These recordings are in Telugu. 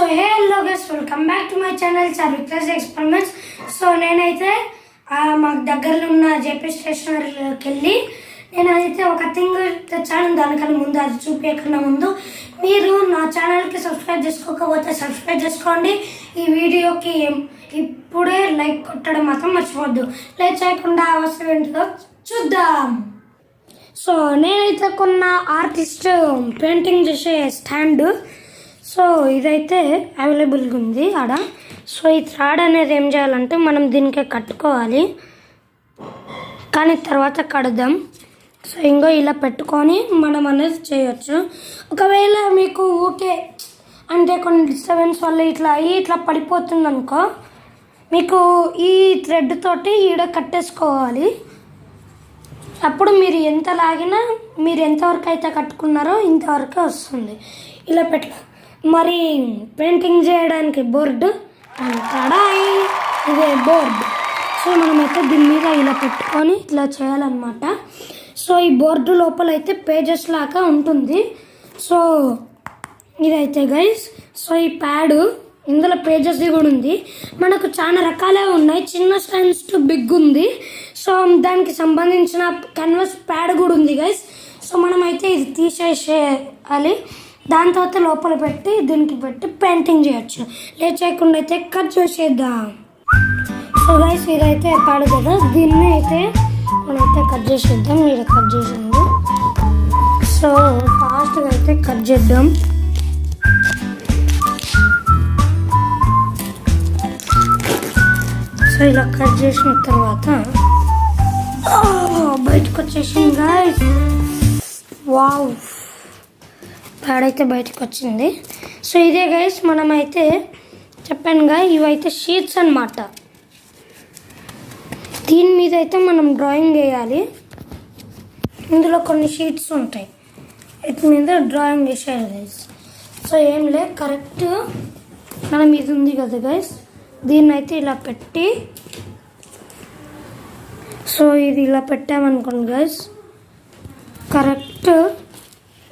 hello guys, welcome back to my channel Charvitra's Experiments. So నేనైతే మాకు దగ్గరలో ఉన్న జేపీ స్టేషనరీకి వెళ్ళి నేనైతే ఒక థింగ్ తెచ్చాను. దానికన్నా ముందు అది చూపించకుండా ముందు మీరు నా ఛానల్కి సబ్స్క్రైబ్ చేసుకోకపోతే సబ్స్క్రైబ్ చేసుకోండి. ఈ వీడియోకి ఇప్పుడే లైక్ కొట్టడం మాత్రం మర్చిపోవద్దు. లైక్ చేయకుండా అవసరం ఏంటో చూద్దాం. సో నేనైతే కొన్న ఆర్టిస్ట్ పెయింటింగ్ చేసే స్టాండ్. సో ఇదైతే అవైలబుల్గా ఉంది ఆడ. సో ఈ థ్రాడ్ అనేది ఏం చేయాలంటే మనం దీనికి కట్టుకోవాలి, కానీ తర్వాత కడదాం. సో ఇంకో ఇలా పెట్టుకొని మనం అనేది చేయొచ్చు. ఒకవేళ మీకు ఓకే అంటే కొన్ని డిస్టర్బెన్స్ వల్ల ఇట్లా అయ్యి ఇట్లా పడిపోతుంది అనుకో, మీకు ఈ థ్రెడ్ తోటి ఈడ కట్టేసుకోవాలి. అప్పుడు మీరు ఎంత లాగినా మీరు ఎంతవరకు అయితే కట్టుకున్నారో ఇంతవరకే వస్తుంది. ఇలా మరి పెయింటింగ్ చేయడానికి బోర్డు అండ్ కడాయి, ఇదే బోర్డు. సో మనమైతే దీని మీద ఇలా పెట్టుకొని ఇట్లా చేయాలన్నమాట. సో ఈ బోర్డు లోపల అయితే పేజెస్ లాగా ఉంటుంది. సో ఇదైతే గైస్, సో ఈ ప్యాడ్ ఇందులో పేజెస్ది కూడా ఉంది. మనకు చాలా రకాలే ఉన్నాయి, చిన్న స్టాండ్స్ టు బిగ్ ఉంది. సో దానికి సంబంధించిన కెన్వాస్ ప్యాడ్ కూడా ఉంది గైస్. సో మనమైతే ఇది తీసేసేయాలి, దాని తర్వాత లోపల పెట్టి దీనికి పెట్టి పెయింటింగ్ చేయొచ్చు. లేట్ చేయకుండా అయితే కట్ చేసేద్దాం. సో గైస్ ఇదైతే ప్యాడ్ కదా, దీన్ని అయితే మనమైతే కట్ చేసేద్దాం. మీరు కట్ చేసింది. సో ఫాస్ట్గా అయితే కట్ చేద్దాం. సో ఇలా కట్ చేసిన తర్వాత బయటకు వచ్చేసింది గైస్. వావ్, ప్యాడ్ అయితే బయటకు వచ్చింది. సో ఇదే గైస్, మనమైతే చెప్పానుగా ఇవైతే షీట్స్ అన్నమాట. దీని మీద అయితే మనం డ్రాయింగ్ వేయాలి. ఇందులో కొన్ని షీట్స్ ఉంటాయి, వీటి మీద డ్రాయింగ్ వేసేయాలి గైస్. సో ఏం లే, కరెక్ట్ మనం ఇది ఉంది కదా గైస్, దీన్ని అయితే ఇలా పెట్టి, సో ఇది ఇలా పెట్టామనుకోండి గైస్, కరెక్ట్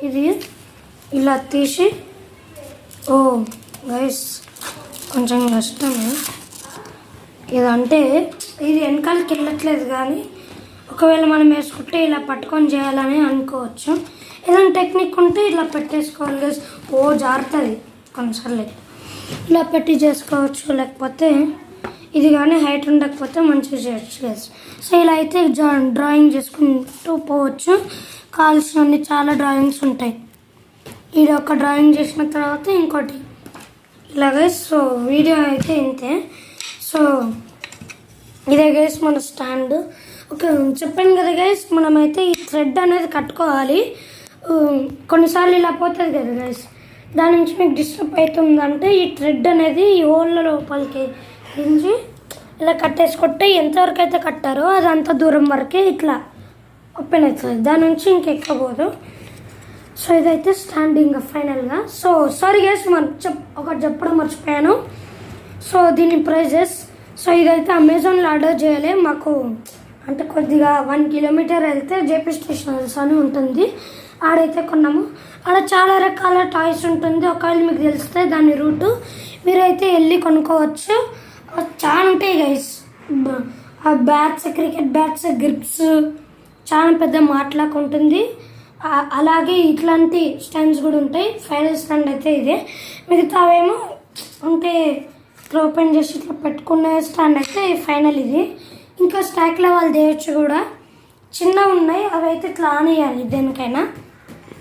ఇది ఇలా తీసి, ఓ గైస్ కొంచెం కష్టమే ఇదంటే, ఇది వెనకాలకి వెళ్ళట్లేదు. కానీ ఒకవేళ మనం వేసుకుంటే ఇలా పట్టుకొని చేయాలని అనుకోవచ్చు. ఏదైనా టెక్నిక్ ఉంటే ఇలా పెట్టేసుకోవాలి గైస్. ఓ జారుతుంది కొన్నిసార్లు, ఇలా పెట్టి చేసుకోవచ్చు. లేకపోతే ఇది కానీ హైట్ ఉండకపోతే మంచిగా చేయొచ్చు గైస్. సో ఇలా అయితే డ్రాయింగ్ చేసుకుంటూ పోవచ్చు. కావాల్సినన్ని చాలా డ్రాయింగ్స్ ఉంటాయి. ఇది ఒక డ్రాయింగ్ చేసిన తర్వాత ఇంకోటి ఇలా గైస్. సో వీడియో అయితే ఇంతే. సో ఇదే గైస్ మన స్టాండ్. ఓకే చెప్పాను కదా గైస్, మనమైతే ఈ థ్రెడ్ అనేది కట్టుకోవాలి. కొన్నిసార్లు ఇలా పోతుంది కదా గైస్, దాని నుంచి మీకు డిస్టర్బ్ అవుతుందంటే ఈ థ్రెడ్ అనేది ఈ హోళ్ళ లోపలికి దించి ఇలా కట్టేసుకుంటే ఎంతవరకు అయితే కట్టారో అది అంత దూరం వరకే ఇట్లా ఓపెన్ అవుతుంది, దాని నుంచి ఇంకెక్కబోదు. సో ఇదైతే స్టాండింగ్ ఫైనల్గా. సో సారీ గైస్, ఒకటి చెప్పడం మర్చిపోయాను. సో దీని ప్రైజెస్, సో ఇదైతే అమెజాన్లో ఆర్డర్ చేయాలి. మాకు అంటే కొద్దిగా 1 కిలోమీటర్ వెళ్తే జేపీ స్టేషనరీస్ అని ఉంటుంది, ఆడైతే కొన్నాము. ఆడ చాలా రకాల టాయ్స్ ఉంటుంది. ఒకవేళ మీకు తెలిస్తే దాని రూటు మీరైతే వెళ్ళి కొనుక్కోవచ్చు. చాలా ఉంటాయి guys, bats, cricket bats, grips, చాలా పెద్ద మాట్లాగా ఉంటుంది. అలాగే ఇట్లాంటి స్టాండ్స్ కూడా ఉంటాయి. ఫైనల్ స్టాండ్ అయితే ఇదే. మిగతావేమో ఉంటే ఇట్లా ఓపెన్ చేసి ఇట్లా పెట్టుకునే స్టాండ్ అయితే ఫైనల్ ఇది. ఇంకా స్టాక్లో వాళ్ళు చేయొచ్చు కూడా, చిన్నవి ఉన్నాయి అవి అయితే ఇట్లా ఆన్ చేయాలి దేనికైనా.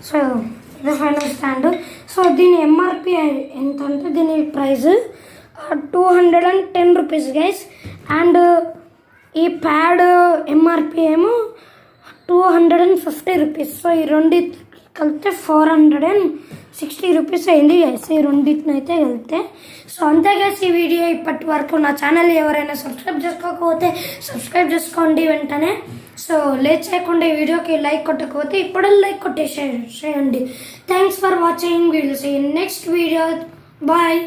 సో ఇది ఫైనల్ స్టాండ్. సో దీని ఎంఆర్పి ఎంత అంటే దీని ప్రైస్ 210 రూపీస్ గైస్. అండ్ ఈ ప్యాడ్ ఎంఆర్పి ఏమో 250 రూపీస్. సో ఈ రెండు కలిపితే 460 రూపీస్ అయింది గైస్, ఈ రెండింటిని అయితే వెళ్తే. సో అంతే గైస్ ఈ వీడియో ఇప్పటి వరకు. నా ఛానల్ ఎవరైనా సబ్స్క్రైబ్ చేసుకోకపోతే సబ్స్క్రైబ్ చేసుకోండి వెంటనే. సో లేట్ చేయకుండా ఈ వీడియోకి లైక్ కొట్టకపోతే ఇప్పుడు లైక్ కొట్టేసేయండి. Thanks for watching. Will see in next video. Bye.